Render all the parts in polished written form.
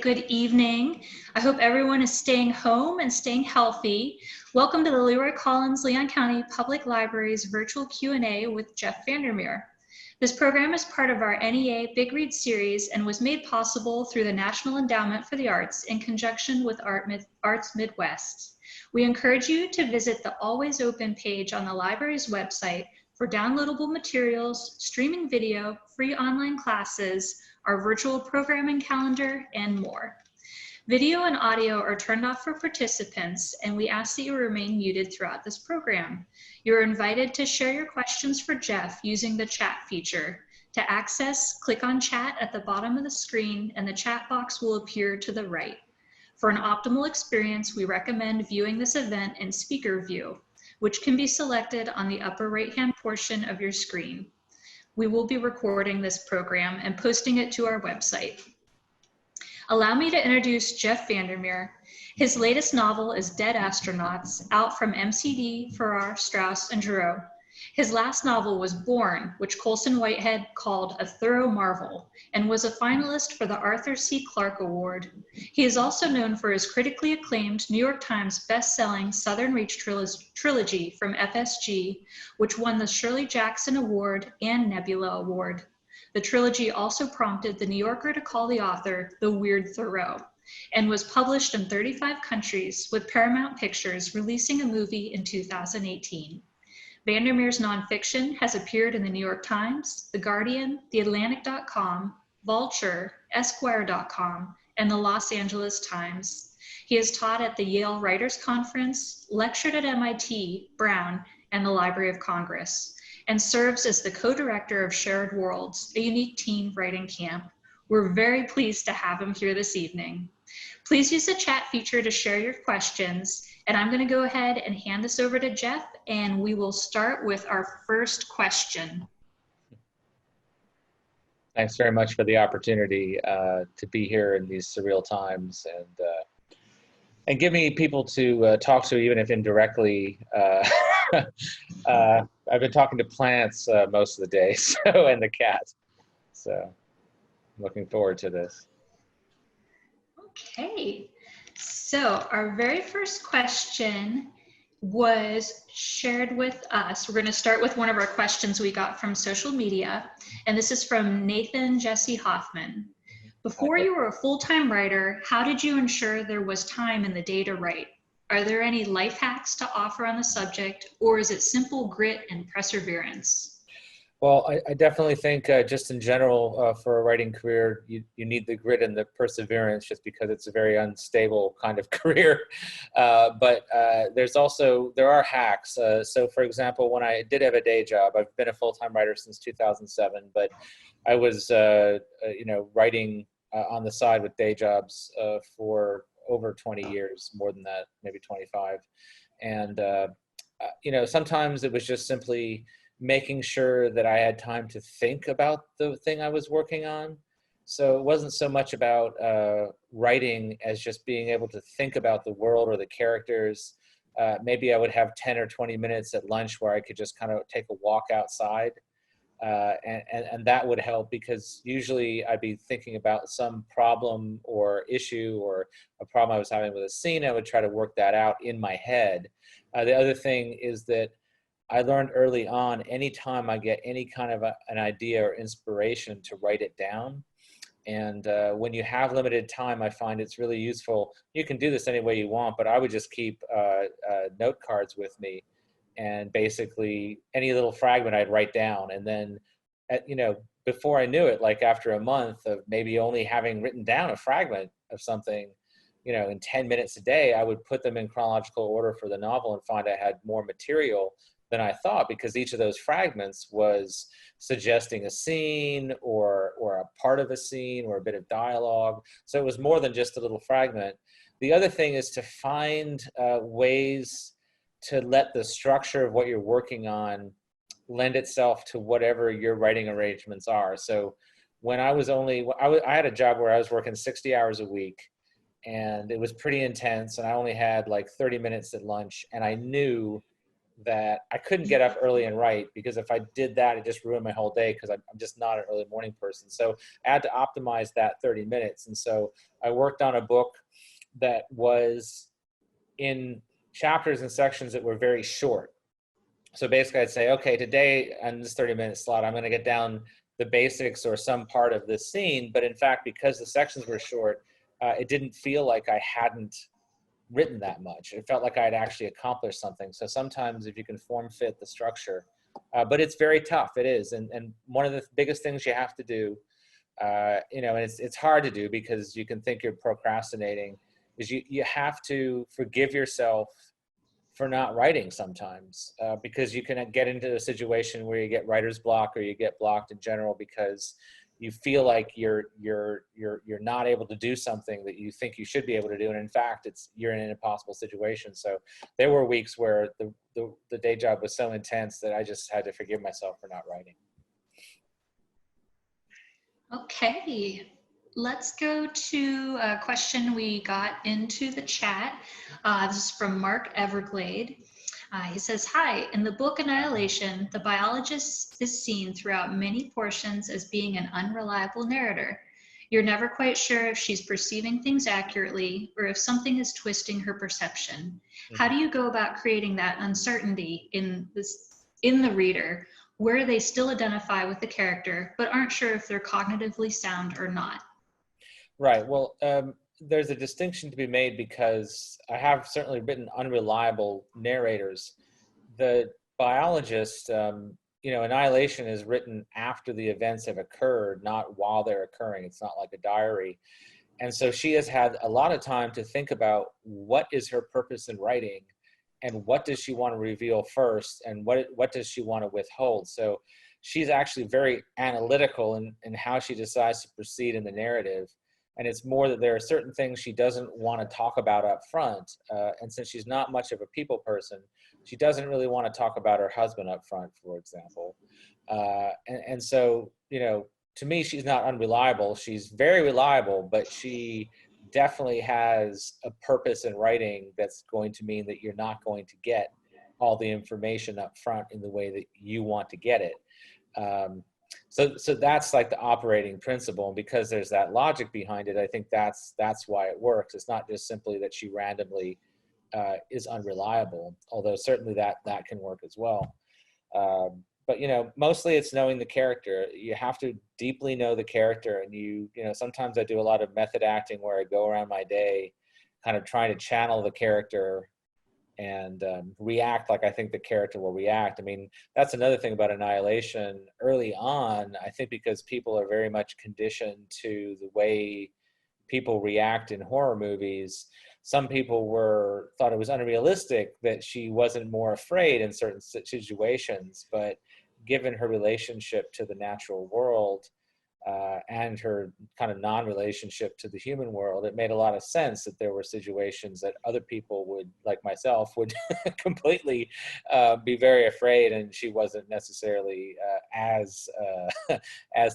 Good evening. I hope everyone is staying home and staying healthy. Welcome to the Leroy Collins Leon County Public Library's virtual Q&A with Jeff VanderMeer. This program is part of our NEA Big Read series and was made possible through the National Endowment for the Arts in conjunction with Arts Midwest. We encourage you to visit the Always Open page on the library's website for downloadable materials, streaming video, free online classes, our virtual programming calendar, and more. Video and audio are turned off for participants, and we ask that you remain muted throughout this program. You're invited to share your questions for Jeff using the chat feature. To access, click on chat at the bottom of the screen, and the chat box will appear to the right. For an optimal experience, we recommend viewing this event in speaker view, which can be selected on the upper right-hand portion of your screen. We will be recording this program and posting it to our website. Allow me to introduce Jeff VanderMeer. His latest novel is Dead Astronauts, out from MCD, Farrar, Straus, and Giroux. His last novel was Vorn, which Colson Whitehead called a thorough marvel, and was a finalist for the Arthur C. Clarke Award. He is also known for his critically acclaimed New York Times best-selling Southern Reach trilogy from FSG, which won the Shirley Jackson Award and Nebula Award. The trilogy also prompted The New Yorker to call the author the Weird Thoreau, and was published in 35 countries, with Paramount Pictures releasing a movie in 2018. VanderMeer's nonfiction has appeared in the New York Times, The Guardian, TheAtlantic.com, Vulture, Esquire.com, and the Los Angeles Times. He has taught at the Yale Writers Conference, lectured at MIT, Brown, and the Library of Congress, and serves as the co-director of Shared Worlds, a unique teen writing camp. We're very pleased to have him here this evening. Please use the chat feature to share your questions, and I'm going to go ahead and hand this over to Jeff, and we will start with our first question. Thanks very much for the opportunity to be here in these surreal times and give me people to talk to, even if indirectly. I've been talking to plants most of the day, so, and the cat. So I'm looking forward to this. Okay, so our very first question was shared with us. We're going to start with one of our questions we got from social media, and this is from Nathan Jesse Hoffman. Before you were a full-time writer, how did you ensure there was time in the day to write? Are there any life hacks to offer on the subject, or is it simple grit and perseverance? Well, I definitely think just in general for a writing career, you need the grit and the perseverance just because it's a very unstable kind of career. But there are hacks. So for example, when I did have a day job, I've been a full-time writer since 2007, but I was writing on the side with day jobs for over 20 years, more than that, maybe 25. And, sometimes it was just simply making sure that I had time to think about the thing I was working on. So it wasn't so much about writing as just being able to think about the world or the characters. Maybe I would have 10 or 20 minutes at lunch where I could just kind of take a walk outside. And that would help, because usually I'd be thinking about some problem or issue or a problem I was having with a scene. I would try to work that out in my head. The other thing is that I learned early on, anytime I get any kind of an idea or inspiration, to write it down. And when you have limited time, I find it's really useful. You can do this any way you want, but I would just keep note cards with me. And basically any little fragment I'd write down. And then, before I knew it, like after a month of maybe only having written down a fragment of something, in 10 minutes a day, I would put them in chronological order for the novel and find I had more material than I thought, because each of those fragments was suggesting a scene or a part of a scene or a bit of dialogue. So it was more than just a little fragment. The other thing is to find ways to let the structure of what you're working on lend itself to whatever your writing arrangements are. So when I had a job where I was working 60 hours a week, and it was pretty intense, and I only had like 30 minutes at lunch, and I knew that I couldn't get up early and write, because if I did that, it just ruined my whole day, because I'm just not an early morning person. So I had to optimize that 30 minutes. And so I worked on a book that was in chapters and sections that were very short. So basically I'd say, okay, today on this 30-minute slot, I'm going to get down the basics or some part of this scene. But in fact, because the sections were short, it didn't feel like I hadn't written that much. It felt like I had actually accomplished something. So sometimes if you can form fit the structure, but it's very tough. It is. And one of the biggest things you have to do, and it's hard to do because you can think you're procrastinating, is you have to forgive yourself for not writing sometimes, because you can get into a situation where you get writer's block, or you get blocked in general because you feel like you're not able to do something that you think you should be able to do, and in fact you're in an impossible situation. So there were weeks where the day job was so intense that I just had to forgive myself for not writing. Okay, let's go to a question we got into the chat. This is from Mark Everglade. He says, hi, in the book Annihilation, the biologist is seen throughout many portions as being an unreliable narrator. You're never quite sure if she's perceiving things accurately or if something is twisting her perception. How do you go about creating that uncertainty in the reader, where they still identify with the character, but aren't sure if they're cognitively sound or not? Right. Well, there's a distinction to be made, because I have certainly written unreliable narrators. The biologist, Annihilation is written after the events have occurred, not while they're occurring. It's not like a diary. And so she has had a lot of time to think about what is her purpose in writing, and what does she want to reveal first, and what does she want to withhold. So she's actually very analytical in how she decides to proceed in the narrative. And it's more that there are certain things she doesn't want to talk about up front. And since she's not much of a people person, she doesn't really want to talk about her husband up front, for example. And so, to me, she's not unreliable. She's very reliable, but she definitely has a purpose in writing that's going to mean that you're not going to get all the information up front in the way that you want to get it. So that's like the operating principle. And because there's that logic behind it, I think that's why it works. It's not just simply that she randomly is unreliable, although certainly that can work as well. But mostly it's knowing the character. You have to deeply know the character, and sometimes I do a lot of method acting where I go around my day kind of trying to channel the character and react like I think the character will react. I mean, that's another thing about Annihilation. Early on, I think because people are very much conditioned to the way people react in horror movies, some people thought it was unrealistic that she wasn't more afraid in certain situations. But given her relationship to the natural world and her kind of non-relationship to the human world, it made a lot of sense that there were situations that other people would, like myself, would completely be very afraid, and she wasn't necessarily as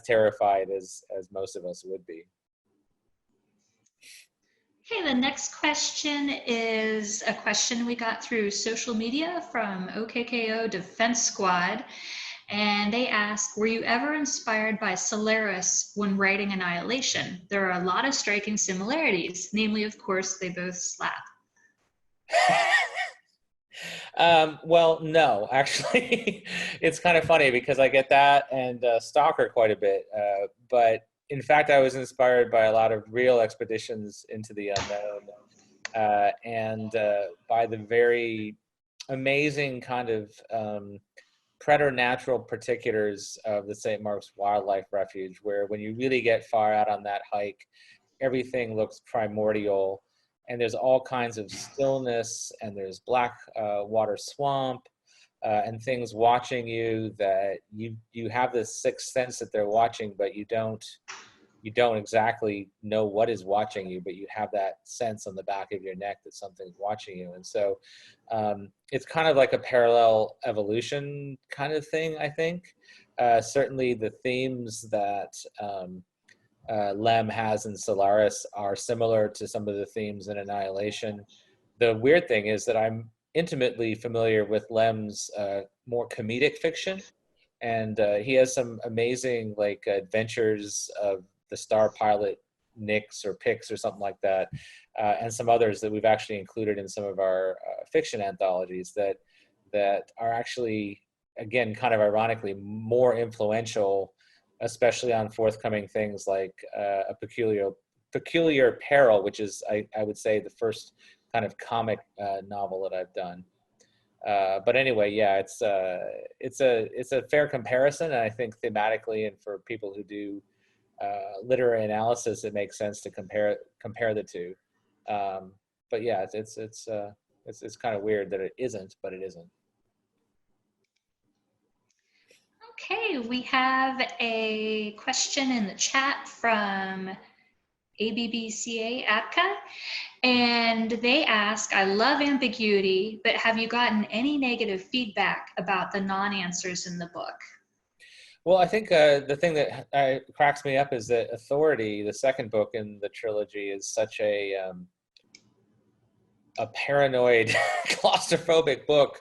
terrified as most of us would be. Okay, the next question is a question we got through social media from OKKO Defense Squad. And they ask, were you ever inspired by Solaris when writing Annihilation? There are a lot of striking similarities, namely, of course, they both slap. Well, no, actually. It's kind of funny because I get that and Stalker quite a bit. But in fact, I was inspired by a lot of real expeditions into the unknown and by the very amazing kind of preternatural particulars of the St. Mark's Wildlife Refuge, where when you really get far out on that hike, everything looks primordial, and there's all kinds of stillness, and there's black water swamp, and things watching you that you have this sixth sense that they're watching, but you don't exactly know what is watching you, but you have that sense on the back of your neck that something's watching you. And so it's kind of like a parallel evolution kind of thing, I think. Certainly the themes that Lem has in Solaris are similar to some of the themes in Annihilation. The weird thing is that I'm intimately familiar with Lem's more comedic fiction. And he has some amazing like adventures of the star pilot Nix or Pix or something like that, and some others that we've actually included in some of our fiction anthologies that are actually, again, kind of ironically, more influential, especially on forthcoming things like a peculiar peril, which is I would say the first kind of comic novel that I've done. But anyway, yeah, it's a fair comparison, and I think thematically and for people who do literary analysis, it makes sense to compare the two. But yeah, it's kind of weird that it isn't, but it isn't. Okay, we have a question in the chat from ABBCA ABCA, and they ask, I love ambiguity, but have you gotten any negative feedback about the non-answers in the book? Well, I think the thing that cracks me up is that Authority, the second book in the trilogy, is such a paranoid, claustrophobic book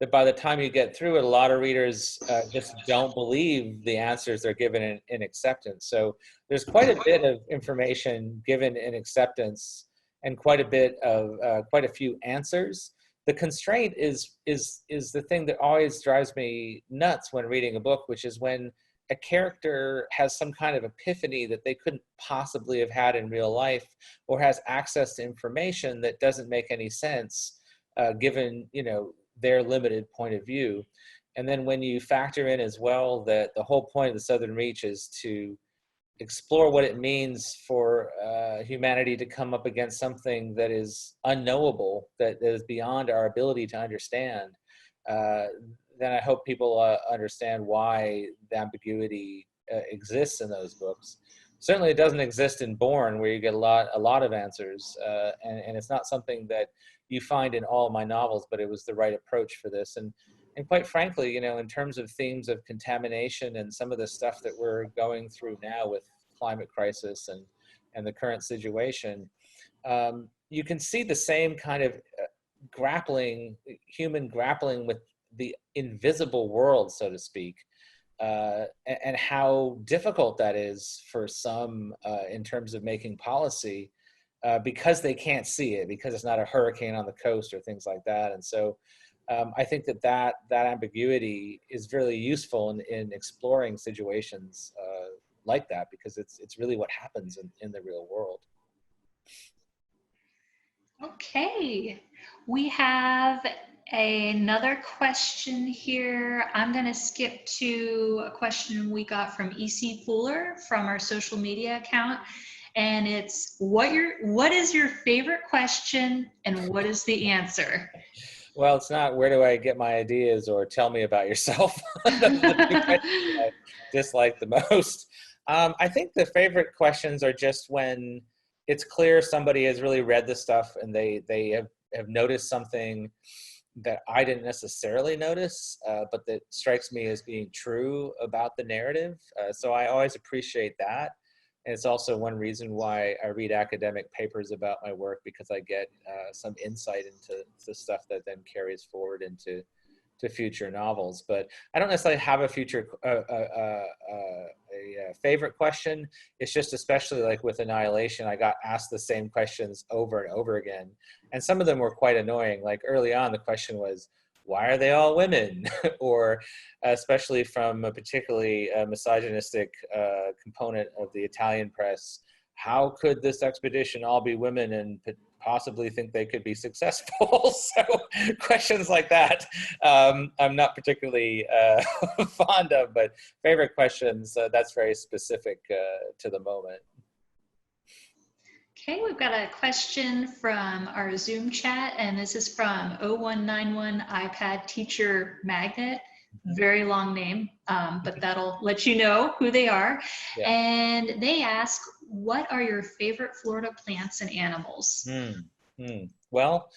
that by the time you get through it, a lot of readers just don't believe the answers they're given in acceptance. So there's quite a bit of information given in acceptance and quite a few answers. The constraint is the thing that always drives me nuts when reading a book, which is when a character has some kind of epiphany that they couldn't possibly have had in real life, or has access to information that doesn't make any sense given, you know, their limited point of view. And then when you factor in as well that the whole point of the Southern Reach is to explore what it means for humanity to come up against something that is unknowable, that is beyond our ability to understand, then I hope people understand why the ambiguity exists in those books. Certainly it doesn't exist in Vorn, where you get a lot of answers, and it's not something that you find in all of my novels, but it was the right approach for this. And quite frankly, you know, in terms of themes of contamination and some of the stuff that we're going through now with climate crisis and the current situation, you can see the same kind of human grappling with the invisible world, so to speak, and how difficult that is for some in terms of making policy, because they can't see it, because it's not a hurricane on the coast or things like that. And so I think that ambiguity is really useful in exploring situations like that, because it's really what happens in the real world. Okay, we have another question here. I'm going to skip to a question we got from EC Fuller from our social media account. And it's, what is your favorite question and what is the answer? Well, it's not where do I get my ideas or tell me about yourself. Those are the two questions I dislike the most. I think the favorite questions are just when it's clear somebody has really read the stuff and they have noticed something that I didn't necessarily notice, but that strikes me as being true about the narrative. So I always appreciate that. And it's also one reason why I read academic papers about my work, because I get some insight into the stuff that then carries forward into future novels. But I don't necessarily have a favorite question. It's just, especially like with Annihilation, I got asked the same questions over and over again. And some of them were quite annoying. Like early on, the question was, why are they all women? Or especially from a particularly misogynistic component of the Italian press, how could this expedition all be women and possibly think they could be successful? So questions like that, I'm not particularly fond of, but favorite questions, that's very specific to the moment. Okay, we've got a question from our Zoom chat, and this is from 0191 iPad Teacher Magnet. Very long name, but that'll let you know who they are. Yeah. And they ask, what are your favorite Florida plants and animals? Well,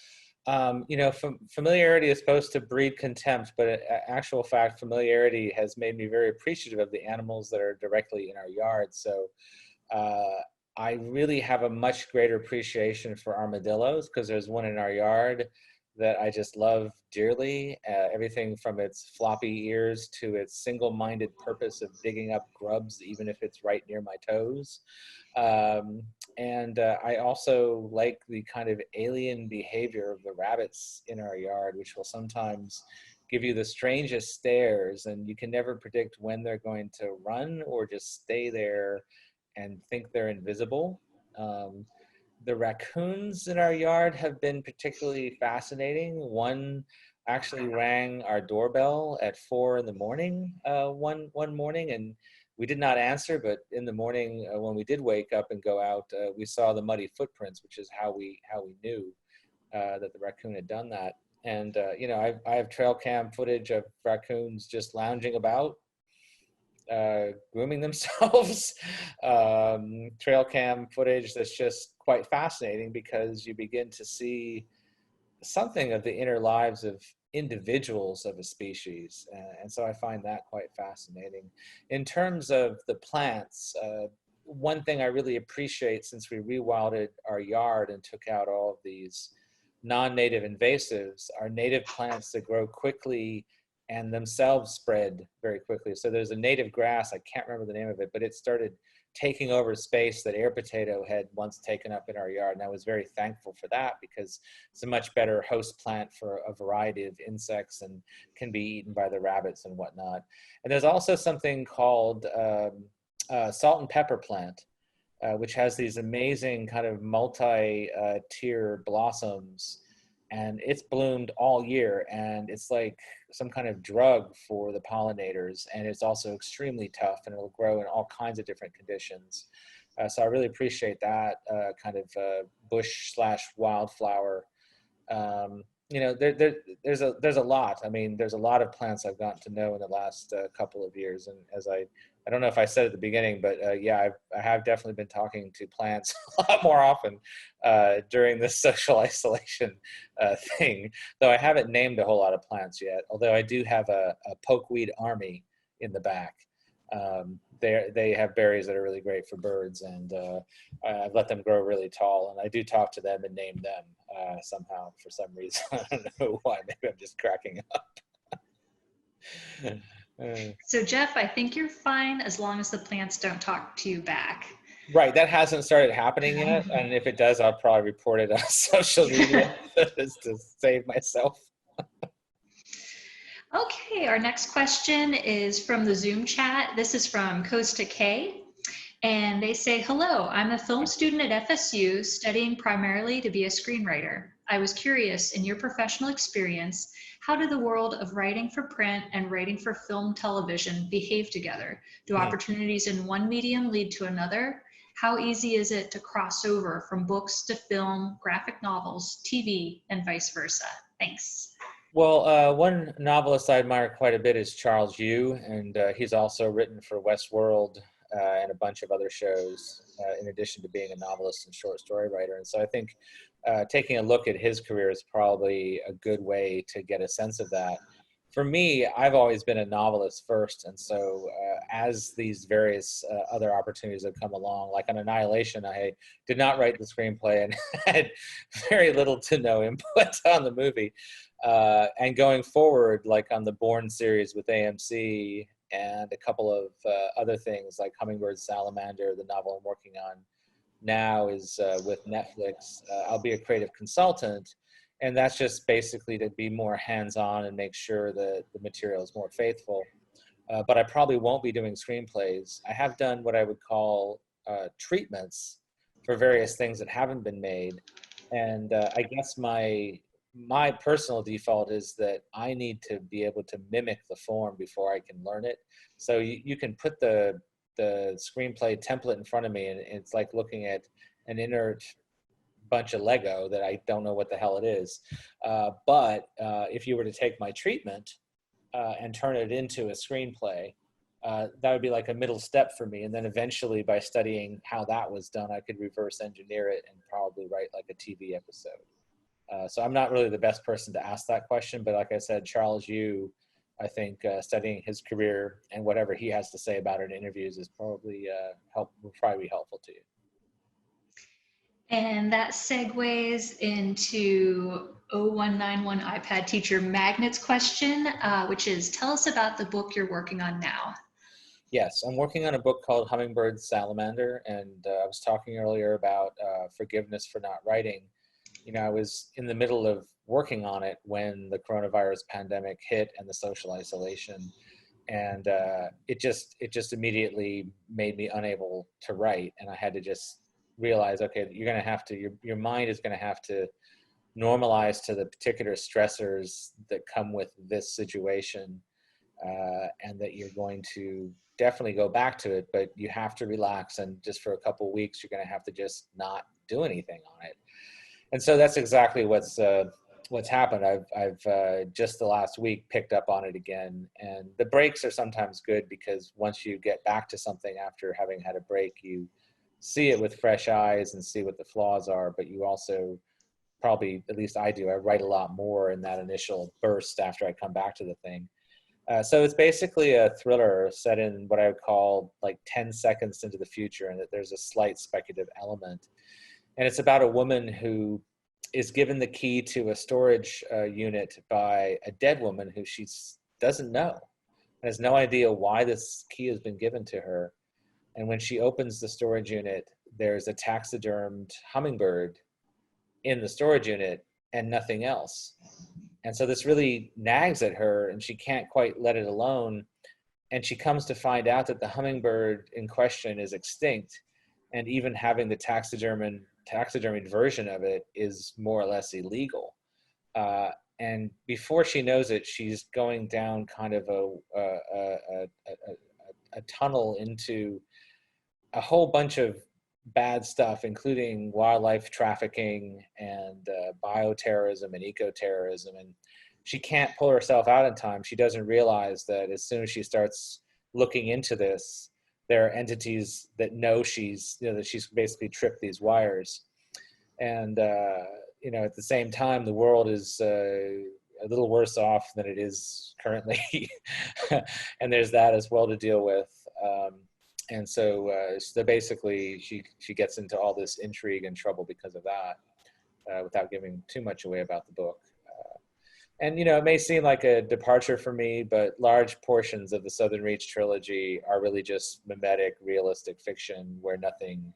you know, familiarity is supposed to breed contempt, but in actual fact, familiarity has made me very appreciative of the animals that are directly in our yard. So I really have a much greater appreciation for armadillos, because there's one in our yard, that I just love dearly, everything from its floppy ears to its single-minded purpose of digging up grubs, even if it's right near my toes. And I also like the kind of alien behavior of the rabbits in our yard, which will sometimes give you the strangest stares, and you can never predict when they're going to run or just stay there and think they're invisible. The raccoons in our yard have been particularly fascinating. One actually rang our doorbell at 4 in the morning one morning, and we did not answer, but in the morning when we did wake up and go out, we saw the muddy footprints, which is how we knew that the raccoon had done that. And you know, I have trail cam footage of raccoons just lounging about, grooming themselves. Trail cam footage that's just quite fascinating because you begin to see something of the inner lives of individuals of a species. And so I find that quite fascinating. In terms of the plants, one thing I really appreciate since we rewilded our yard and took out all of these non-native invasives are native plants that grow quickly and themselves spread very quickly. So there's a native grass, I can't remember the name of it, but it started taking over space that air potato had once taken up in our yard. And I was very thankful for that because it's a much better host plant for a variety of insects and can be eaten by the rabbits and whatnot. And there's also something called salt and pepper plant, which has these amazing kind of multi-tier blossoms, and it's bloomed all year, and it's like some kind of drug for the pollinators, and it's also extremely tough, and it'll grow in all kinds of different conditions. So I really appreciate that kind of bush / wildflower. You know, there's a lot. I mean, there's a lot of plants I've gotten to know in the last couple of years, and as I don't know if I said at the beginning, but yeah, I have definitely been talking to plants a lot more often during this social isolation thing, though I haven't named a whole lot of plants yet, although I do have a pokeweed army in the back. They have berries that are really great for birds, and I've let them grow really tall, and I do talk to them and name them somehow for some reason. I don't know why, maybe I'm just cracking up. So Jeff, I think you're fine as long as the plants don't talk to you back. Right, that hasn't started happening yet, and if it does, I'll probably report it on social media just to save myself. Okay, our next question is from the Zoom chat. This is from Costa K, and they say, hello, I'm a film student at FSU studying primarily to be a screenwriter. I was curious, in your professional experience, how do the world of writing for print and writing for film television behave together? Do opportunities in one medium lead to another? How easy is it to cross over from books to film, graphic novels, TV, and vice versa? Thanks. Well, one novelist I admire quite a bit is Charles Yu, and he's also written for Westworld and a bunch of other shows, in addition to being a novelist and short story writer. And so I think taking a look at his career is probably a good way to get a sense of that. For me, I've always been a novelist first, and so as these various other opportunities have come along, like on Annihilation, I did not write the screenplay and had very little to no input on the movie. And going forward, like on the Vorn series with AMC and a couple of other things like Hummingbird Salamander, the novel I'm working on now is with Netflix. I'll be a creative consultant, and that's just basically to be more hands-on and make sure that the material is more faithful. But I probably won't be doing screenplays. I have done what I would call treatments for various things that haven't been made. And I guess my personal default is that I need to be able to mimic the form before I can learn it. So you can put the screenplay template in front of me, and it's like looking at an inert bunch of Lego that I don't know what the hell it is. But if you were to take my treatment and turn it into a screenplay, that would be like a middle step for me. And then eventually, by studying how that was done, I could reverse engineer it and probably write like a TV episode. So I'm not really the best person to ask that question, but like I said, Charles Yu, I think studying his career and whatever he has to say about it in interviews is probably will probably be helpful to you. And that segues into 0191 iPad teacher Magnet's question, which is, tell us about the book you're working on now. Yes, I'm working on a book called Hummingbird Salamander, and I was talking earlier about forgiveness for not writing. You know, I was in the middle of working on it when the coronavirus pandemic hit and the social isolation, and it just immediately made me unable to write, and I had to just realize, okay, you're going to have to, your mind is going to have to normalize to the particular stressors that come with this situation, and that you're going to definitely go back to it, but you have to relax, and just for a couple of weeks, you're going to have to just not do anything on it. And so that's exactly what's happened. I've just the last week picked up on it again, and the breaks are sometimes good because once you get back to something after having had a break, you see it with fresh eyes and see what the flaws are, but you also probably, at least I do, I write a lot more in that initial burst after I come back to the thing. So it's basically a thriller set in what I would call like 10 seconds into the future, and that there's a slight speculative element. And it's about a woman who is given the key to a storage unit by a dead woman who she doesn't know, and has no idea why this key has been given to her. And when she opens the storage unit, there's a taxidermed hummingbird in the storage unit and nothing else. And so this really nags at her, and she can't quite let it alone. And she comes to find out that the hummingbird in question is extinct, and even having the taxidermied version of it is more or less illegal. And before she knows it, she's going down kind of a tunnel into a whole bunch of bad stuff, including wildlife trafficking and bioterrorism and eco-terrorism. And she can't pull herself out in time. She doesn't realize that as soon as she starts looking into this, there are entities that know that she's basically tripped these wires. And, at the same time, the world is a little worse off than it is currently. And there's that as well to deal with. And so basically she gets into all this intrigue and trouble because of that, without giving too much away about the book. And, it may seem like a departure for me, but large portions of the Southern Reach trilogy are really just mimetic, realistic fiction where nothing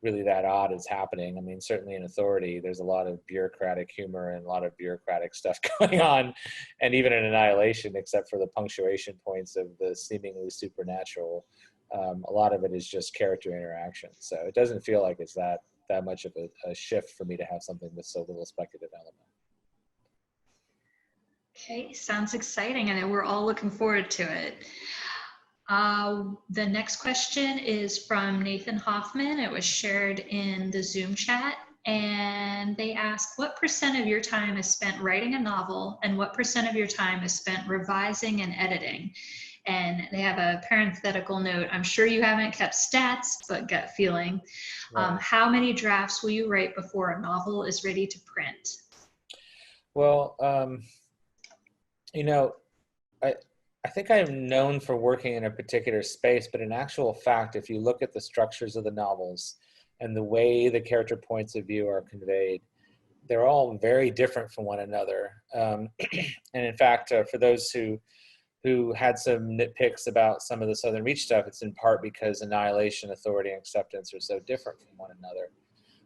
really that odd is happening. I mean, certainly in Authority, there's a lot of bureaucratic humor and a lot of bureaucratic stuff going on. And even in Annihilation, except for the punctuation points of the seemingly supernatural, a lot of it is just character interaction. So it doesn't feel like it's that much of a shift for me to have something with so little speculative element. Okay, sounds exciting, and we're all looking forward to it. The next question is from Nathan Hoffman. It was shared in the Zoom chat, and they ask, what % of your time is spent writing a novel, and what % of your time is spent revising and editing? And they have a parenthetical note. I'm sure you haven't kept stats, but gut feeling. Right. How many drafts will you write before a novel is ready to print? Well, I think I'm known for working in a particular space, but in actual fact, if you look at the structures of the novels and the way the character points of view are conveyed, they're all very different from one another. And in fact, for those who had some nitpicks about some of the Southern Reach stuff, it's in part because Annihilation, Authority, and Acceptance are so different from one another.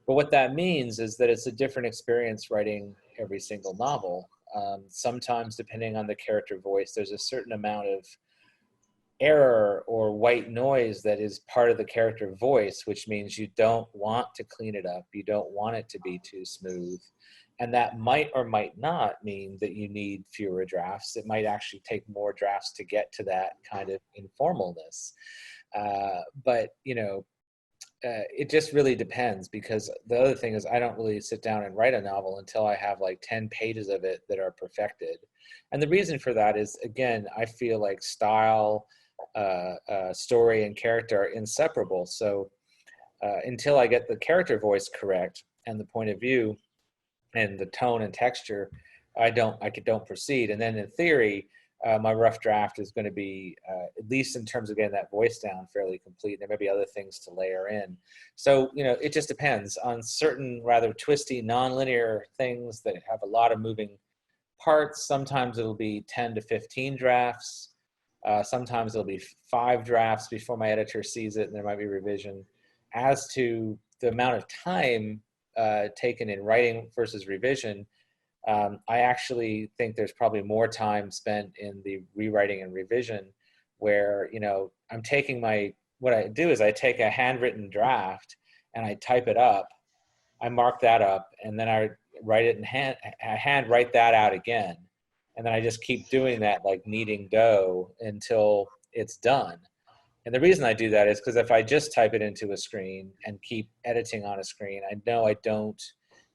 But what that means is that it's a different experience writing every single novel. Sometimes, depending on the character voice, there's a certain amount of error or white noise that is part of the character voice, which means you don't want to clean it up. You don't want it to be too smooth. And that might or might not mean that you need fewer drafts. It might actually take more drafts to get to that kind of informalness. But it just really depends, because the other thing is I don't really sit down and write a novel until I have like 10 pages of it that are perfected. And the reason for that is, again, I feel like style, story, and character are inseparable. So until I get the character voice correct and the point of view and the tone and texture, I don't proceed. And then in theory, my rough draft is going to be, at least in terms of getting that voice down, fairly complete. There may be other things to layer in. So, you know, it just depends on certain rather twisty, nonlinear things that have a lot of moving parts. Sometimes it'll be 10 to 15 drafts. Sometimes it'll be 5 drafts before my editor sees it, and there might be revision. As to the amount of time taken in writing versus revision, I actually think there's probably more time spent in the rewriting and revision, where, you know, I'm taking what I do is I take a handwritten draft and I type it up, I mark that up, and then I write it in hand write that out again. And then I just keep doing that, like kneading dough, until it's done. And the reason I do that is because if I just type it into a screen and keep editing on a screen, I know I don't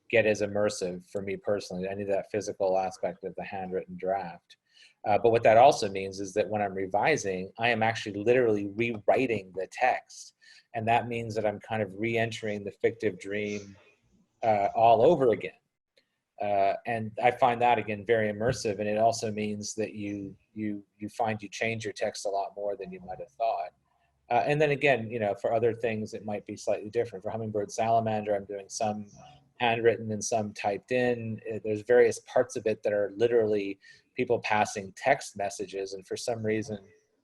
get as immersive for me personally. I need that physical aspect of the handwritten draft. But what that also means is that when I'm revising, I am actually literally rewriting the text. And that means that I'm kind of re-entering the fictive dream all over again. And I find that, again, very immersive. And it also means that you find you change your text a lot more than you might have thought. And then again, you know, for other things, it might be slightly different. For Hummingbird Salamander, I'm doing some handwritten and some typed in. There's various parts of it that are literally people passing text messages. And for some reason,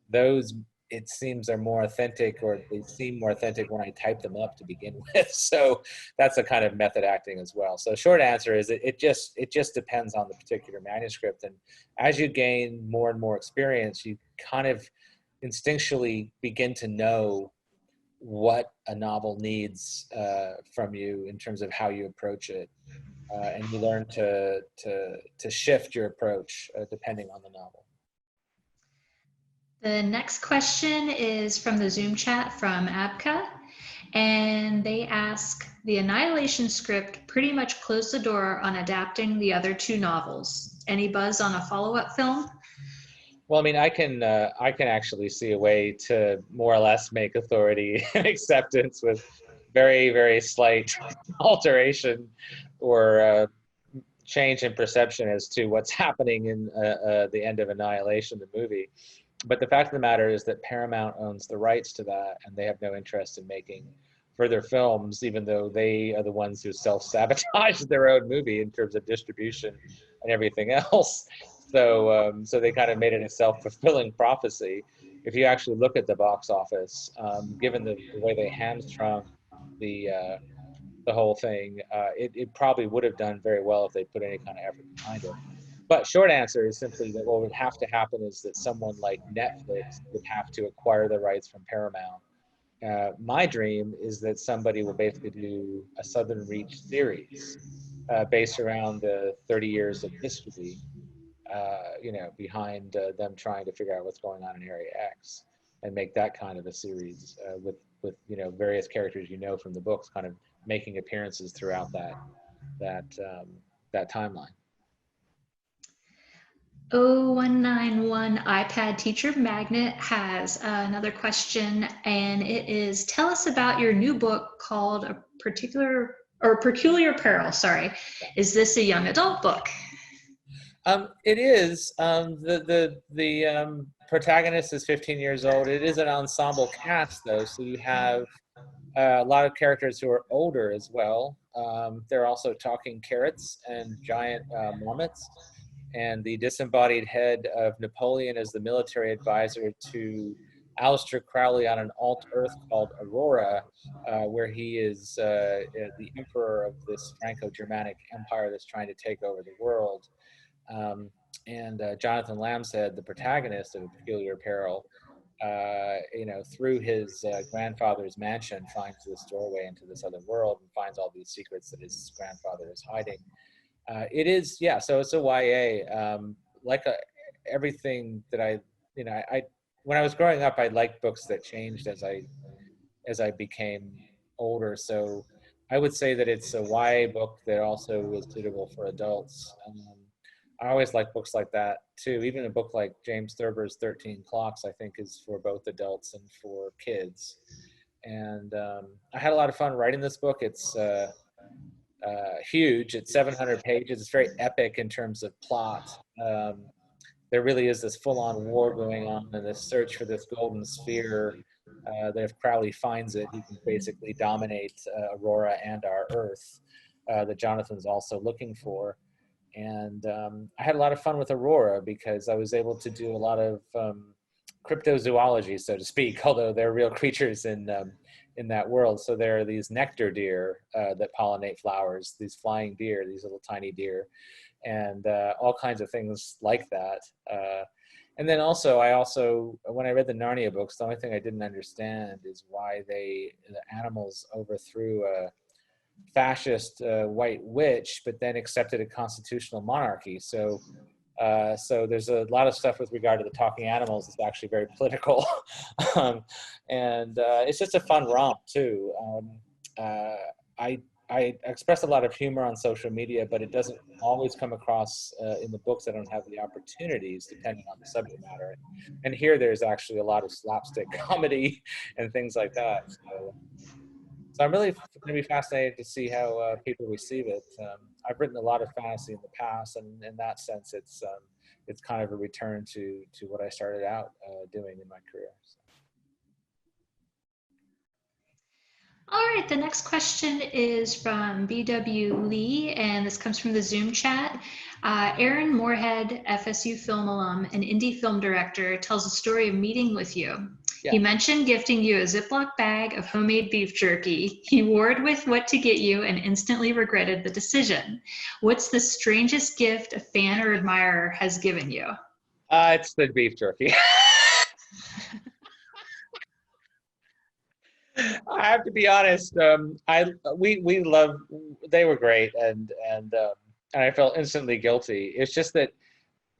those, it seems, are more authentic, or they seem more authentic when I type them up to begin with. So that's a kind of method acting as well. So short answer is it just depends on the particular manuscript. And as you gain more and more experience, you kind of instinctually begin to know what a novel needs from you in terms of how you approach it. And you learn to shift your approach depending on the novel. The next question is from the Zoom chat from Abka, and they ask, the Annihilation script pretty much closed the door on adapting the other 2 novels. Any buzz on a follow-up film? Well, I mean, I can actually see a way to more or less make authority and acceptance with very, very slight alteration or change in perception as to what's happening in the end of Annihilation, the movie. But the fact of the matter is that Paramount owns the rights to that, and they have no interest in making further films, even though they are the ones who self-sabotage their own movie in terms of distribution and everything else. So, so they kind of made it a self-fulfilling prophecy. If you actually look at the box office, given the way they hamstrung the whole thing, it probably would have done very well if they put any kind of effort behind it. But short answer is simply that what would have to happen is that someone like Netflix would have to acquire the rights from Paramount. My dream is that somebody will basically do a Southern Reach series based around the 30 years of history, you know, behind them trying to figure out what's going on in Area X, and make that kind of a series with you know, various characters you know from the books kind of making appearances throughout that timeline. 0191 iPad Teacher Magnet has another question, and it is, tell us about your new book called A Peculiar Peril. Sorry, is this a young adult book? It is. The protagonist is 15 years old. It is an ensemble cast, though, so you have a lot of characters who are older as well. There are also talking carrots and giant marmots. And the disembodied head of Napoleon is the military advisor to Aleister Crowley on an alt-Earth called Aurora, where he is the emperor of this Franco-Germanic empire that's trying to take over the world. And Jonathan Lambshead, the protagonist of A Peculiar Peril, you know, through his grandfather's mansion, finds this doorway into this other world and finds all these secrets that his grandfather is hiding. It is, yeah. So it's a YA. Like everything that I when I was growing up, I liked books that changed as I became older. So I would say that it's a YA book that also is suitable for adults. I always like books like that too. Even a book like James Thurber's 13 Clocks, I think, is for both adults and for kids. And I had a lot of fun writing this book. It's huge. It's 700 pages. It's very epic in terms of plot. there really is this full-on war going on and this search for this golden sphere, that if Crowley finds it, he can basically dominate Aurora and our Earth, that Jonathan's also looking for. And I had a lot of fun with Aurora because I was able to do a lot of cryptozoology, so to speak, although they're real creatures in that world. So there are these nectar deer that pollinate flowers, these flying deer, these little tiny deer, and all kinds of things like that. And then also, when I read the Narnia books, the only thing I didn't understand is why the animals overthrew a fascist white witch, but then accepted a constitutional monarchy. So there's a lot of stuff with regard to the talking animals that's actually very political. And it's just a fun romp too. I express a lot of humor on social media, but it doesn't always come across in the books. I don't have the opportunities depending on the subject matter. And here there's actually a lot of slapstick comedy and things like that. So I'm really going to be fascinated to see how people receive it. I've written a lot of fantasy in the past, and in that sense, it's kind of a return to what I started out doing in my career. So. All right, the next question is from BW Lee, and this comes from the Zoom chat. Aaron Moorhead, FSU film alum and indie film director, tells a story of meeting with you. Yeah. He mentioned gifting you a Ziploc bag of homemade beef jerky. He warred with what to get you and instantly regretted the decision. What's the strangest gift a fan or admirer has given you? It's the beef jerky. I have to be honest. We love. They were great, and I felt instantly guilty. It's just that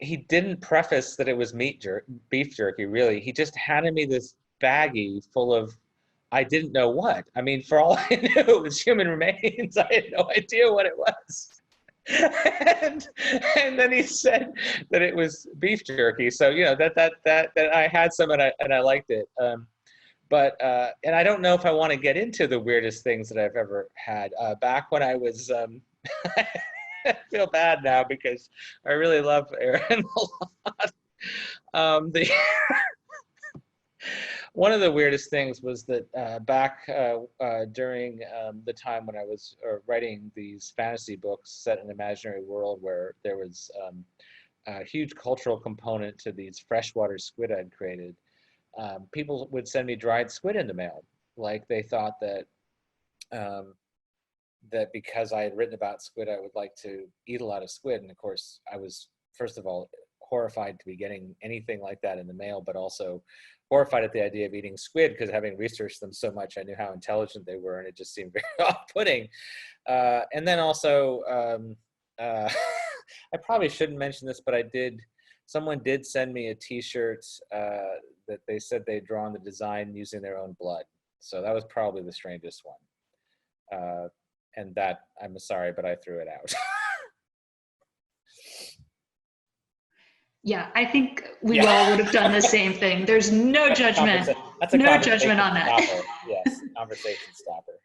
he didn't preface that it was beef jerky. Really, he just handed me this baggie full of I didn't know what. I mean, for all I knew, it was human remains. I had no idea what it was. and then he said that it was beef jerky. So that I had some and I liked it. But and I don't know if I want to get into the weirdest things that I've ever had. Back when I was, I feel bad now because I really love Aaron a lot. One of the weirdest things was that back during the time when I was writing these fantasy books set in an imaginary world where there was a huge cultural component to these freshwater squid I'd created. People would send me dried squid in the mail. Like they thought that that because I had written about squid, I would like to eat a lot of squid. And of course, I was, first of all, horrified to be getting anything like that in the mail, but also horrified at the idea of eating squid because having researched them so much, I knew how intelligent they were, and it just seemed very off-putting. And then also, I probably shouldn't mention this, but someone did send me a t-shirt that they said they'd drawn the design using their own blood. So that was probably the strangest one. And that, I'm sorry, but I threw it out. Yeah, I think we all would have done the same thing. There's no judgment. No judgment on that. Stopper. Yes, conversation stopper.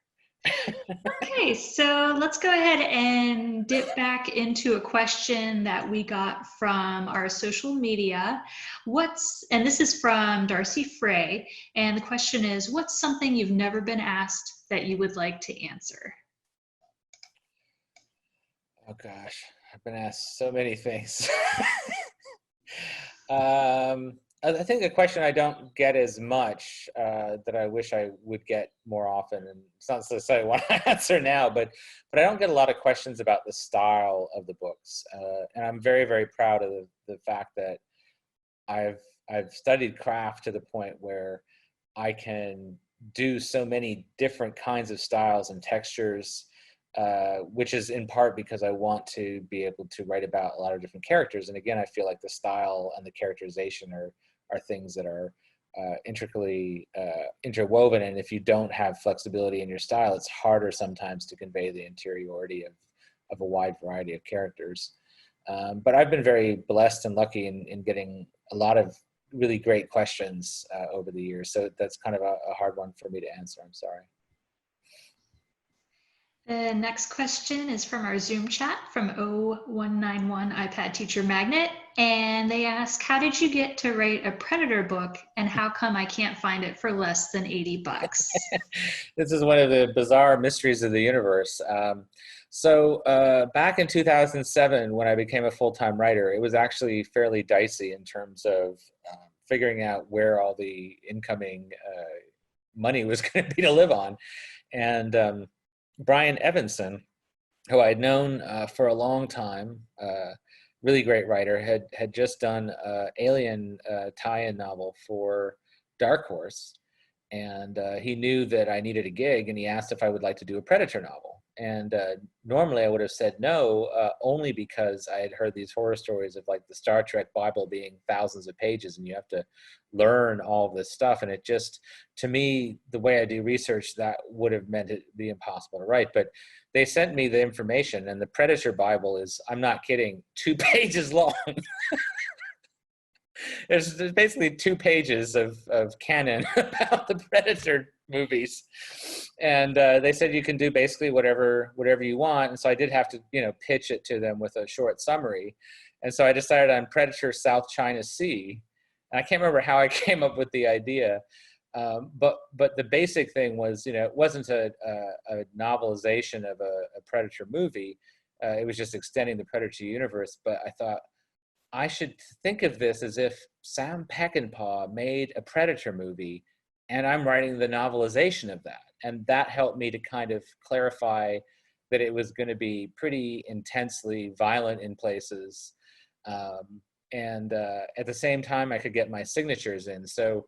Okay, so let's go ahead and dip back into a question that we got from our social media. And this is from Darcy Frey, and the question is, what's something you've never been asked that you would like to answer? Oh gosh, I've been asked so many things. I think a question I don't get as much that I wish I would get more often, and it's not necessarily I want to answer now, but I don't get a lot of questions about the style of the books, and I'm very, very proud of the fact that I've studied craft to the point where I can do so many different kinds of styles and textures. Which is in part because I want to be able to write about a lot of different characters. And again, I feel like the style and the characterization are things that are intricately interwoven. And if you don't have flexibility in your style, it's harder sometimes to convey the interiority of a wide variety of characters. But I've been very blessed and lucky in getting a lot of really great questions over the years. So that's kind of a hard one for me to answer. I'm sorry. The next question is from our Zoom chat from 0191 iPad Teacher Magnet. And they ask, how did you get to write a Predator book and how come I can't find it for less than $80? This is one of the bizarre mysteries of the universe. Back in 2007, when I became a full-time writer, it was actually fairly dicey in terms of figuring out where all the incoming money was going to be to live on. And Brian Evanson, who I'd known for a long time, really great writer, had just done an Alien tie-in novel for Dark Horse. And he knew that I needed a gig, and he asked if I would like to do a Predator novel. And normally I would have said no, only because I had heard these horror stories of like the Star Trek Bible being thousands of pages and you have to learn all this stuff. And it just, to me, the way I do research, that would have meant it be impossible to write. But they sent me the information, and the Predator Bible is, I'm not kidding, 2 pages long. There's basically 2 pages of canon about the Predator movies, and they said you can do basically whatever you want. And so I did have to, pitch it to them with a short summary. And so I decided on Predator South China Sea, and I can't remember how I came up with the idea, but the basic thing was, it wasn't a novelization of a Predator movie. It was just extending the Predator universe. But I thought, I should think of this as if Sam Peckinpah made a Predator movie and I'm writing the novelization of that. And that helped me to kind of clarify that it was going to be pretty intensely violent in places. And at the same time, I could get my signatures in. So,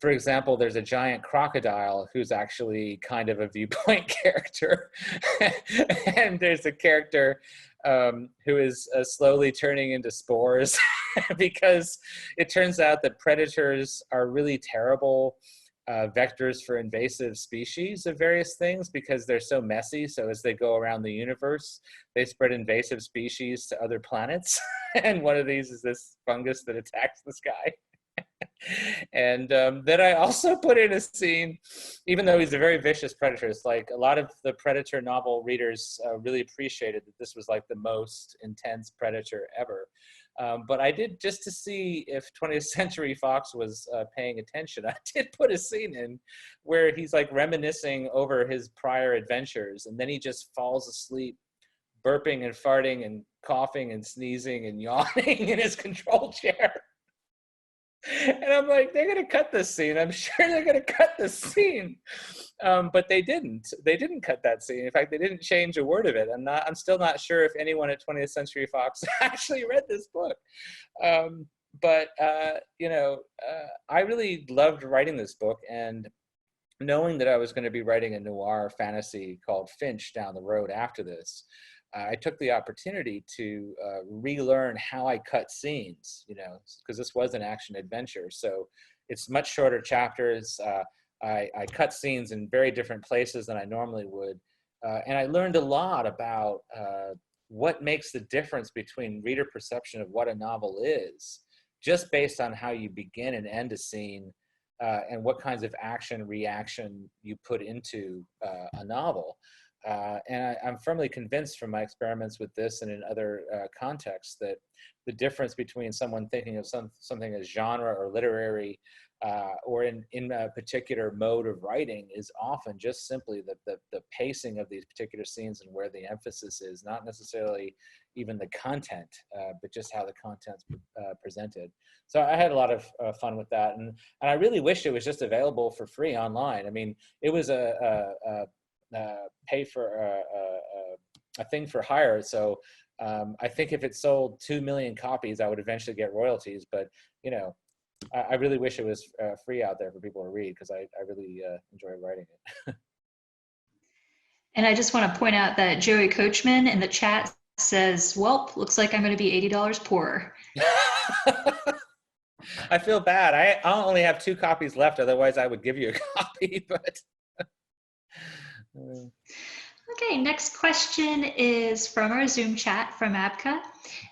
for example, there's a giant crocodile who's actually kind of a viewpoint character. And there's a character who is slowly turning into spores because it turns out that predators are really terrible vectors for invasive species of various things because they're so messy. So as they go around the universe, they spread invasive species to other planets. And one of these is this fungus that attacks the sky. And then I also put in a scene, even though he's a very vicious predator, it's like a lot of the Predator novel readers really appreciated that this was like the most intense Predator ever. But I did, just to see if 20th Century Fox was paying attention, I did put a scene in where he's like reminiscing over his prior adventures, and then he just falls asleep, burping and farting and coughing and sneezing and yawning in his control chair. And I'm like, they're going to cut this scene. I'm sure they're going to cut this scene. But they didn't. They didn't cut that scene. In fact, they didn't change a word of it. I'm still not sure if anyone at 20th Century Fox actually read this book. I really loved writing this book, and knowing that I was going to be writing a noir fantasy called Finch down the road after this, I took the opportunity to relearn how I cut scenes, because this was an action adventure. So it's much shorter chapters. I cut scenes in very different places than I normally would. And I learned a lot about what makes the difference between reader perception of what a novel is, just based on how you begin and end a scene, and what kinds of action reaction you put into a novel. And I'm firmly convinced from my experiments with this and in other contexts that the difference between someone thinking of something as genre or literary or in a particular mode of writing is often just simply the pacing of these particular scenes and where the emphasis is, not necessarily even the content, but just how the content's presented. So I had a lot of fun with that. And I really wish it was just available for free online. I mean, it was pay for a thing for hire. So I think if it sold 2 million copies, I would eventually get royalties. But, I really wish it was free out there for people to read, because I really enjoy writing it. And I just want to point out that Joey Coachman in the chat says, "Welp, looks like I'm going to be $80 poorer." I feel bad. I only have 2 copies left. Otherwise, I would give you a copy. But okay, next question is from our Zoom chat from Abka,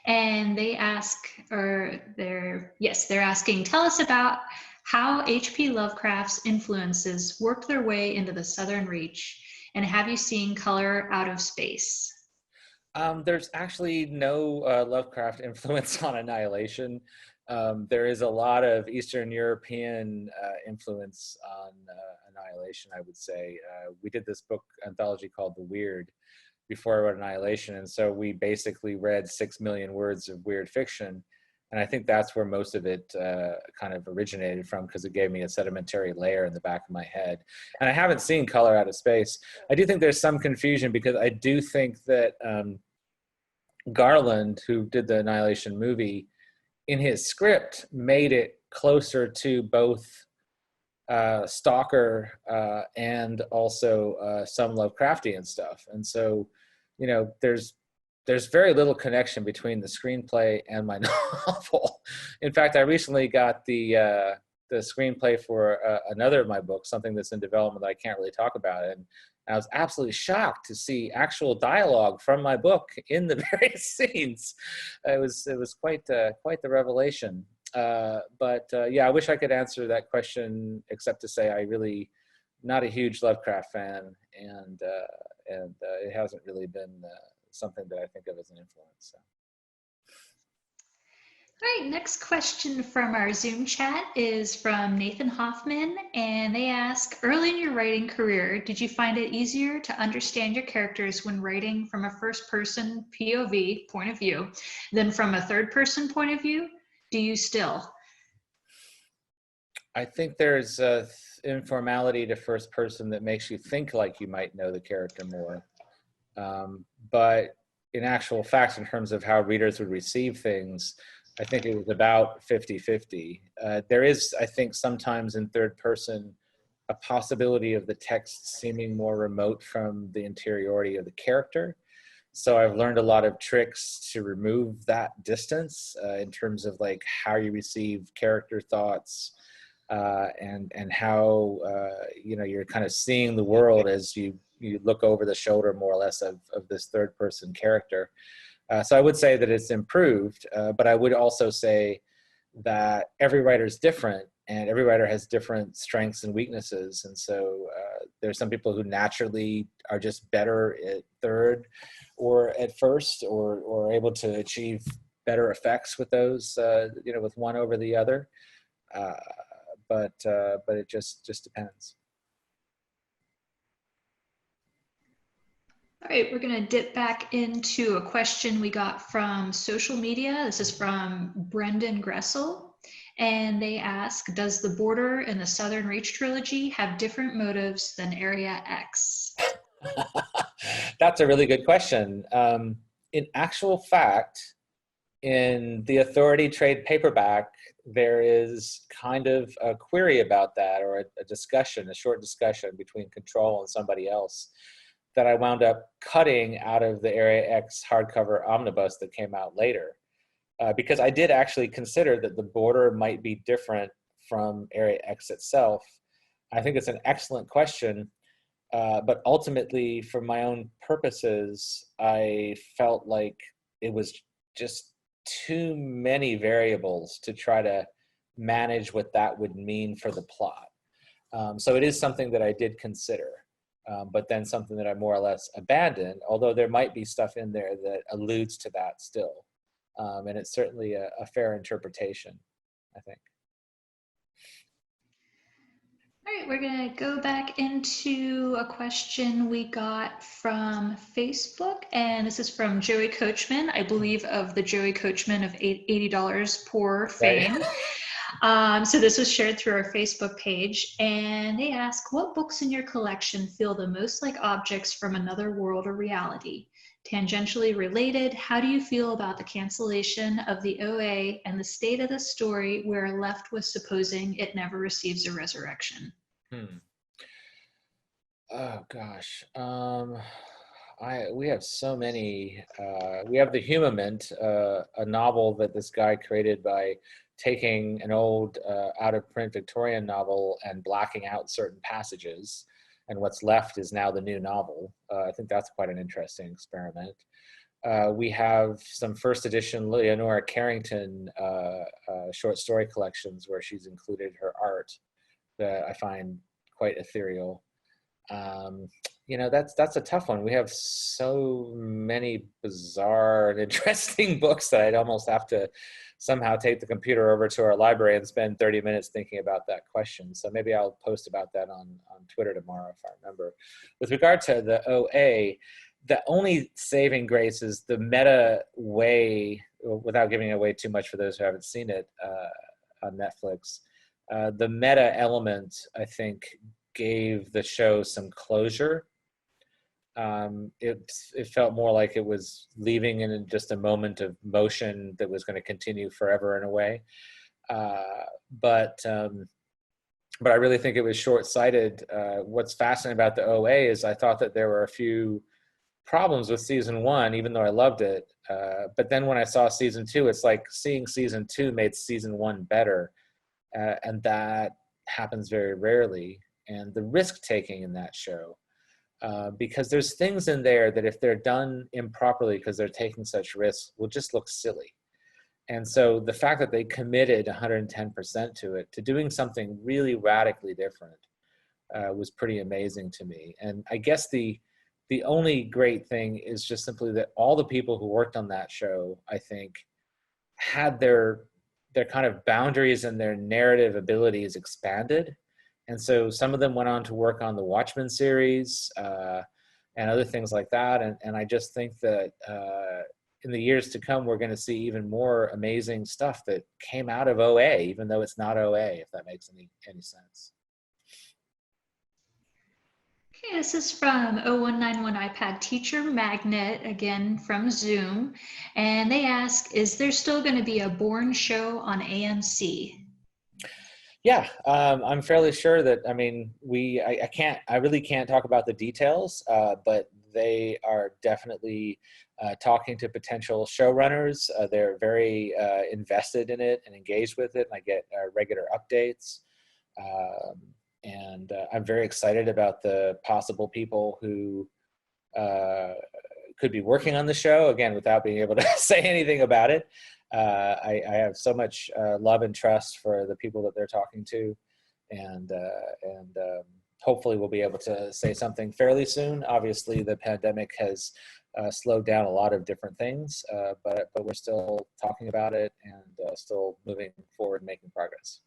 and they ask, they're asking, tell us about how H.P. Lovecraft's influences worked their way into the Southern Reach, And have you seen color out of space? There's actually no Lovecraft influence on Annihilation. There is a lot of Eastern European influence on Annihilation, I would say. We did this book anthology called The Weird before I wrote Annihilation, and so we basically read 6 million words of weird fiction, and I think that's where most of it kind of originated from, because it gave me a sedimentary layer in the back of my head. And I haven't seen Color Out of Space. I do think there's some confusion, because I do think that Garland, who did the Annihilation movie, in his script made it closer to both Stalker and also some Lovecraftian stuff. And so, you know, there's very little connection between the screenplay and my novel. In fact, I recently got the screenplay for another of my books, something that's in development that I can't really talk about. And I was absolutely shocked to see actual dialogue from my book in the various scenes. It was quite the revelation. But yeah, I wish I could answer that question, except to say I really not a huge Lovecraft fan, and it hasn't really been something that I think of as an influence. So. All right, next question from our Zoom chat is from Nathan Hoffman, and they ask, early in your writing career, did you find it easier to understand your characters when writing from a first-person POV point of view than from a third-person point of view? Do you still? I think there's a informality to first person that makes you think like you might know the character more. But in actual fact, in terms of how readers would receive things, I think it was about 50-50. There is, I think, sometimes in third person, a possibility of the text seeming more remote from the interiority of the character. So I've learned a lot of tricks to remove that distance in terms of like how you receive character thoughts, and how you know, you're kind of seeing the world as you look over the shoulder more or less of this third person character. So I would say that it's improved, but I would also say that every writer is different, and every writer has different strengths and weaknesses. And so there's some people who naturally are just better at third or at first, or able to achieve better effects with those, you know, with one over the other. But it just depends. All right, we're going to dip back into a question we got from social media. This is from Brendan Gressel, and they ask, does the Border and the Southern Reach trilogy have different motives than Area X? That's a really good question. In actual fact, in the Authority trade paperback, there is kind of a query about that, or a discussion, a short discussion between Control and somebody else, that I wound up cutting out of the Area X hardcover omnibus that came out later. Because I did actually consider that the Border might be different from Area X itself. I think it's an excellent question, but ultimately, for my own purposes, I felt like it was just too many variables to try to manage what that would mean for the plot. So it is something that I did consider. But then something that I more or less abandoned, although there might be stuff in there that alludes to that still. And it's certainly a fair interpretation, I think. All right, we're going to go back into a question we got from Facebook, and this is from Joey Coachman, I believe of the Joey Coachman of $80 Poor fame. Right. So this was shared through our Facebook page, and they ask, what books in your collection feel the most like objects from another world or reality? Tangentially related, how do you feel about the cancellation of the OA and the state of the story where left with supposing it never receives a resurrection? Oh gosh, we have so many. We have the Hummingbird, a novel that this guy created by taking an old out-of-print Victorian novel and blacking out certain passages, and what's left is now the new novel. I think that's quite an interesting experiment. We have some first edition Leonora Carrington short story collections where she's included her art that I find quite ethereal. that's a tough one. We have so many bizarre and interesting books that I'd almost have to somehow take the computer over to our library and spend 30 minutes thinking about that question. So maybe I'll post about that on Twitter tomorrow if I remember. With regard to the OA, the only saving grace is the meta way, without giving away too much for those who haven't seen it on Netflix. The meta element, I think, gave the show some closure. It felt more like it was leaving in just a moment of motion that was going to continue forever in a way. But I really think it was short-sighted. What's fascinating about the OA is I thought that there were a few problems with season 1, even though I loved it. But then when I saw season 2, it's like seeing season 2 made season 1 better. And that happens very rarely. And the risk-taking in that show, because there's things in there that if they're done improperly because they're taking such risks will just look silly. And so the fact that they committed 110% to it, to doing something really radically different, was pretty amazing to me. And I guess the only great thing is just simply that all the people who worked on that show, I think, had their kind of boundaries and their narrative abilities expanded. And so some of them went on to work on the Watchmen series and other things like that. And I just think that in the years to come, we're going to see even more amazing stuff that came out of OA, even though it's not OA, if that makes any sense. Okay, this is from 0191 iPad Teacher Magnet, again from Zoom. And they ask, is there still going to be a Vorn show on AMC? Yeah, I'm fairly sure that, I mean, I really can't talk about the details, but they are definitely talking to potential showrunners. They're very invested in it and engaged with it, and I get regular updates. And I'm very excited about the possible people who could be working on the show, again, without being able to say anything about it. I have so much love and trust for the people that they're talking to, and hopefully we'll be able to say something fairly soon. Obviously, the pandemic has slowed down a lot of different things, but we're still talking about it and still moving forward and making progress.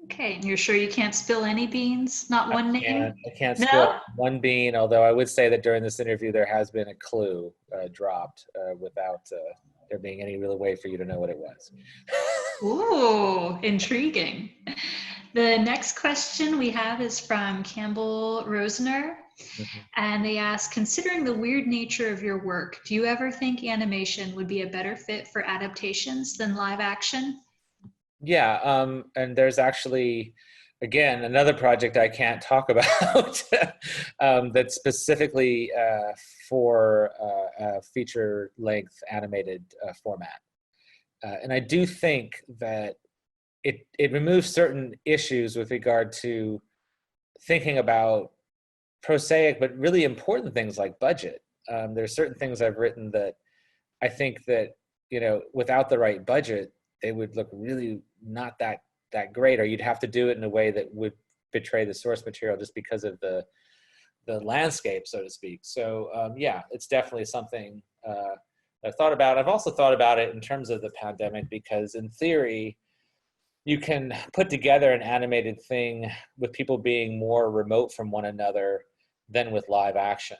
Okay, and you're sure you can't spill any beans? Not one name? I can't spill one bean, although I would say that during this interview there has been a clue dropped without there being any real way for you to know what it was. Ooh, intriguing. The next question we have is from Campbell Rosner. Mm-hmm. And they ask, considering the weird nature of your work, do you ever think animation would be a better fit for adaptations than live action? Yeah, and there's actually, again, another project I can't talk about that's specifically for a feature-length animated format. And I do think that it removes certain issues with regard to thinking about prosaic but really important things like budget. There's certain things I've written that I think that, without the right budget, they would look really not that great, or you'd have to do it in a way that would betray the source material just because of the landscape, so to speak. So yeah, it's definitely something I've thought about. I've also thought about it in terms of the pandemic, because in theory, you can put together an animated thing with people being more remote from one another than with live action.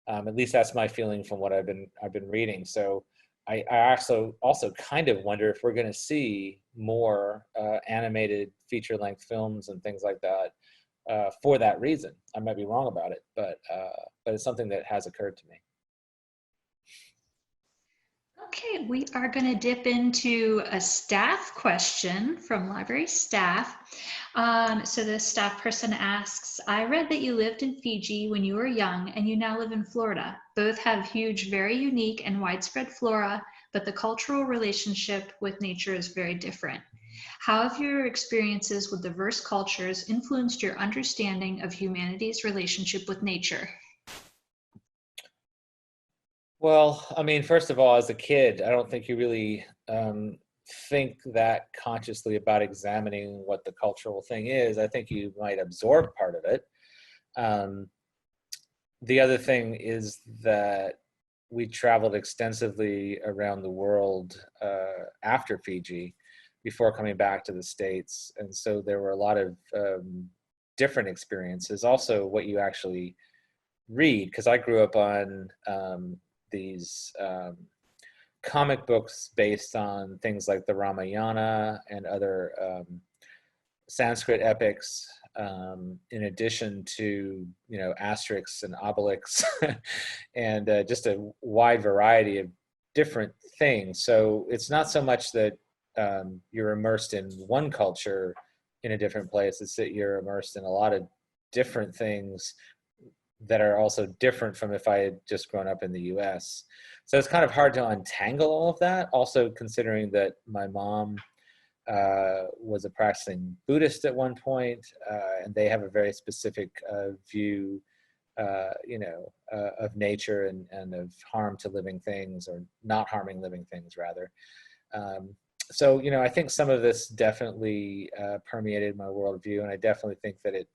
At least that's my feeling from what I've been reading. So I also kind of wonder if we're going to see more animated feature-length films and things like that for that reason. I might be wrong about it, but it's something that has occurred to me. Okay, we are going to dip into a staff question from library staff. So the staff person asks, I read that you lived in Fiji when you were young and you now live in Florida. Both have huge, very unique and widespread flora, but the cultural relationship with nature is very different. How have your experiences with diverse cultures influenced your understanding of humanity's relationship with nature? Well, I mean, first of all, as a kid, I don't think you really think that consciously about examining what the cultural thing is. I think you might absorb part of it. The other thing is that we traveled extensively around the world after Fiji before coming back to the States. And so there were a lot of different experiences. Also what you actually read, because I grew up on these comic books based on things like the Ramayana and other Sanskrit epics, in addition to, Asterix and Obelix, and just a wide variety of different things. So it's not so much that you're immersed in one culture in a different place, it's that you're immersed in a lot of different things that are also different from if I had just grown up in the US. So it's kind of hard to untangle all of that. Also considering that my mom was a practicing Buddhist at one point, and they have a very specific view, of nature and of harm to living things, or not harming living things, rather. So, I think some of this definitely permeated my worldview, and I definitely think that it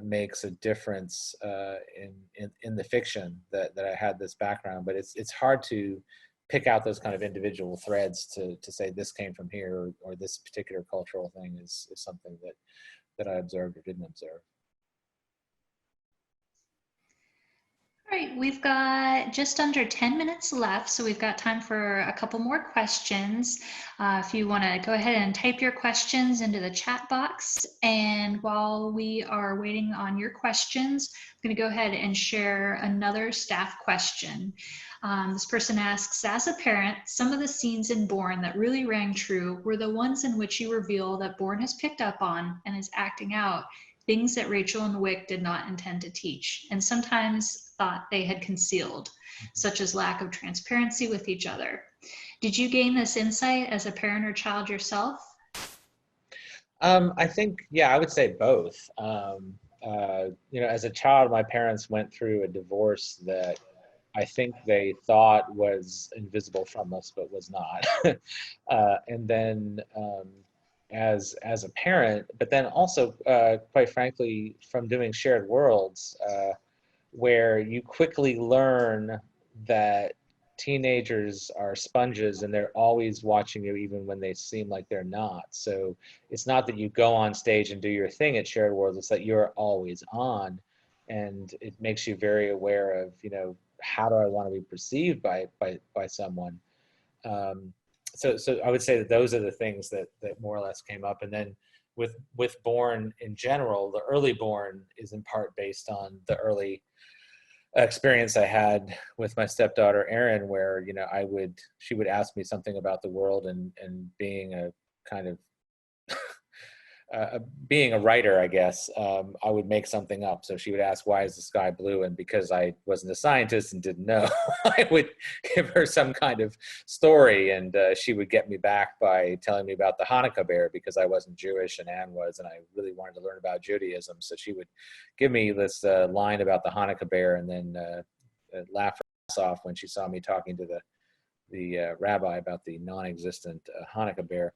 makes a difference in the fiction that I had this background. But it's hard to pick out those kind of individual threads to say this came from here, or this particular cultural thing is something that I observed or didn't observe. All right, we've got just under 10 minutes left, so we've got time for a couple more questions. If you want to go ahead and type your questions into the chat box, and while we are waiting on your questions, I'm going to go ahead and share another staff question. This person asks, as a parent, some of the scenes in Vorn that really rang true were the ones in which you reveal that Vorn has picked up on and is acting out things that Rachel and Wick did not intend to teach, and sometimes thought they had concealed, such as lack of transparency with each other. Did you gain this insight as a parent or child yourself? I think, yeah, I would say both. As a child, my parents went through a divorce that I think they thought was invisible from us, but was not. And then as a parent, but then also, quite frankly, from doing shared worlds, where you quickly learn that teenagers are sponges and they're always watching you even when they seem like they're not. So it's not that you go on stage and do your thing at shared worlds, it's that you're always on, and it makes you very aware of, how do I want to be perceived by someone. So I would say that those are the things that more or less came up. And then with Vorn in general, the early Vorn is in part based on the early experience I had with my stepdaughter Erin, where she would ask me something about the world, and being a kind of being a writer, I guess, I would make something up. So she would ask, why is the sky blue? And because I wasn't a scientist and didn't know, I would give her some kind of story, and she would get me back by telling me about the Hanukkah bear, because I wasn't Jewish and Anne was, and I really wanted to learn about Judaism. So she would give me this line about the Hanukkah bear, and then laugh her ass off when she saw me talking to the rabbi about the non-existent Hanukkah bear.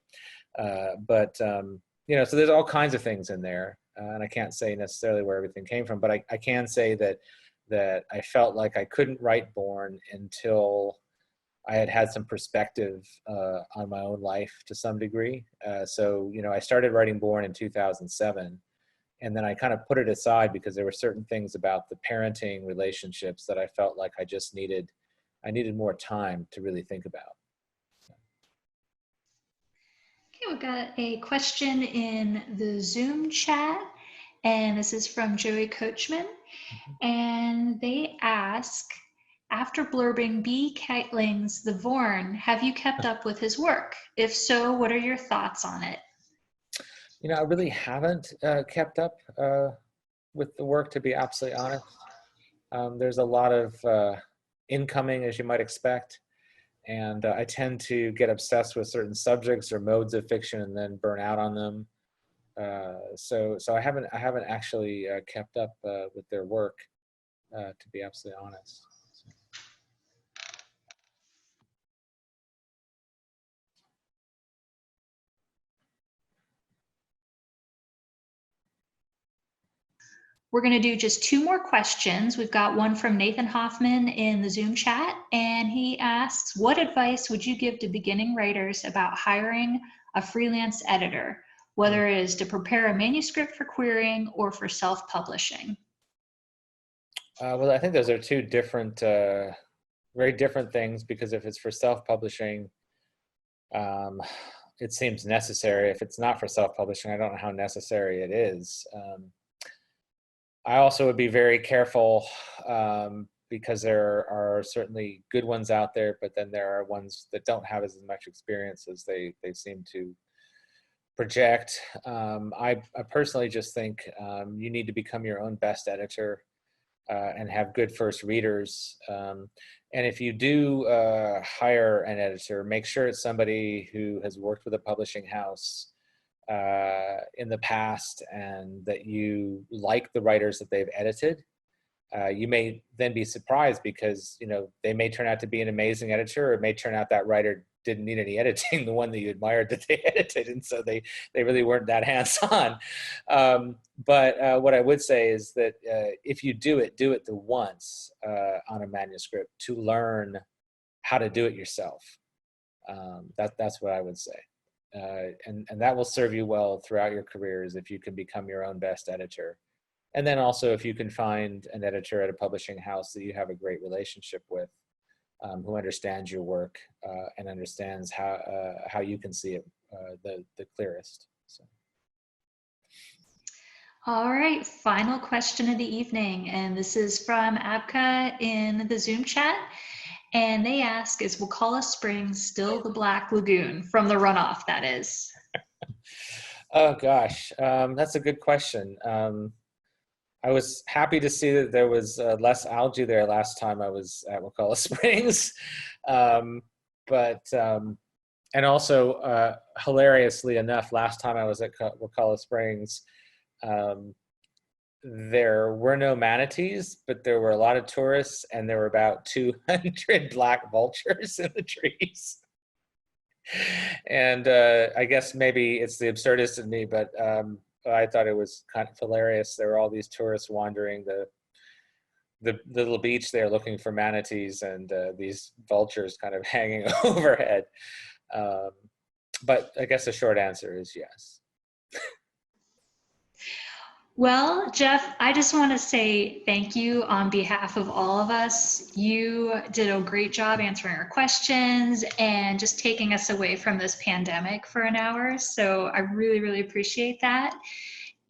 So there's all kinds of things in there, and I can't say necessarily where everything came from, but I can say that I felt like I couldn't write Vorn until I had some perspective on my own life to some degree. So I started writing Vorn in 2007, and then I kind of put it aside because there were certain things about the parenting relationships that I felt like I needed more time to really think about. Okay, we've got a question in the Zoom chat, and this is from Joey Coachman. And they ask, after blurbing B. Keitling's The Vorn, have you kept up with his work? If so, what are your thoughts on it? I really haven't kept up with the work, to be absolutely honest. There's a lot of incoming, as you might expect. And I tend to get obsessed with certain subjects or modes of fiction and then burn out on them. So I haven't actually kept up with their work, to be absolutely honest. We're going to do just 2 more questions. We've got one from Nathan Hoffman in the Zoom chat, and he asks, what advice would you give to beginning writers about hiring a freelance editor, whether it is to prepare a manuscript for querying or for self-publishing? Well, I think those are 2 different, very different things, because if it's for self-publishing, it seems necessary. If it's not for self-publishing, I don't know how necessary it is. I also would be very careful, because there are certainly good ones out there, but then there are ones that don't have as much experience as they seem to project. I personally just think you need to become your own best editor and have good first readers. And if you do hire an editor, make sure it's somebody who has worked with a publishing house in the past and that you like the writers that they've edited. You may then be surprised because, they may turn out to be an amazing editor, or it may turn out that writer didn't need any editing, the one that you admired that they edited, and so they really weren't that hands-on. But what I would say is that if you do it the once on a manuscript to learn how to do it yourself. That's what I would say. And that will serve you well throughout your careers if you can become your own best editor. And then also if you can find an editor at a publishing house that you have a great relationship with, who understands your work and understands how you can see it the clearest. So. All right, final question of the evening, and this is from Abka in the Zoom chat. And they ask, is Wakulla Springs still the Black Lagoon from the runoff, that is? Oh gosh, that's a good question. I was happy to see that there was less algae there last time I was at Wakulla Springs. And also, hilariously enough, last time I was at Wakulla Springs, there were no manatees, but there were a lot of tourists, and there were about 200 black vultures in the trees. And I guess maybe it's the absurdist in me, but I thought it was kind of hilarious. There were all these tourists wandering the little beach there looking for manatees, and these vultures kind of hanging overhead. But I guess the short answer is yes. Well, Jeff, I just want to say thank you on behalf of all of us. You did a great job answering our questions and just taking us away from this pandemic for an hour. So I really, really appreciate that.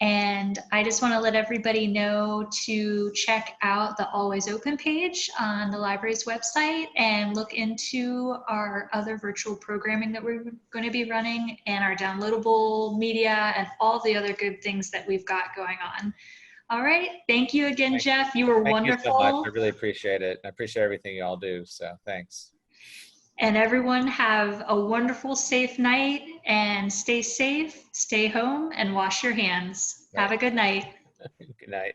And I just want to let everybody know to check out the Always Open page on the library's website and look into our other virtual programming that we're going to be running and our downloadable media and all the other good things that we've got going on. All right. Thank you again, Jeff. You were wonderful. Thank you so much. I really appreciate it. I appreciate everything you all do. So thanks. And everyone have a wonderful, safe night, and stay safe, stay home, and wash your hands. Right. Have a good night. Good night.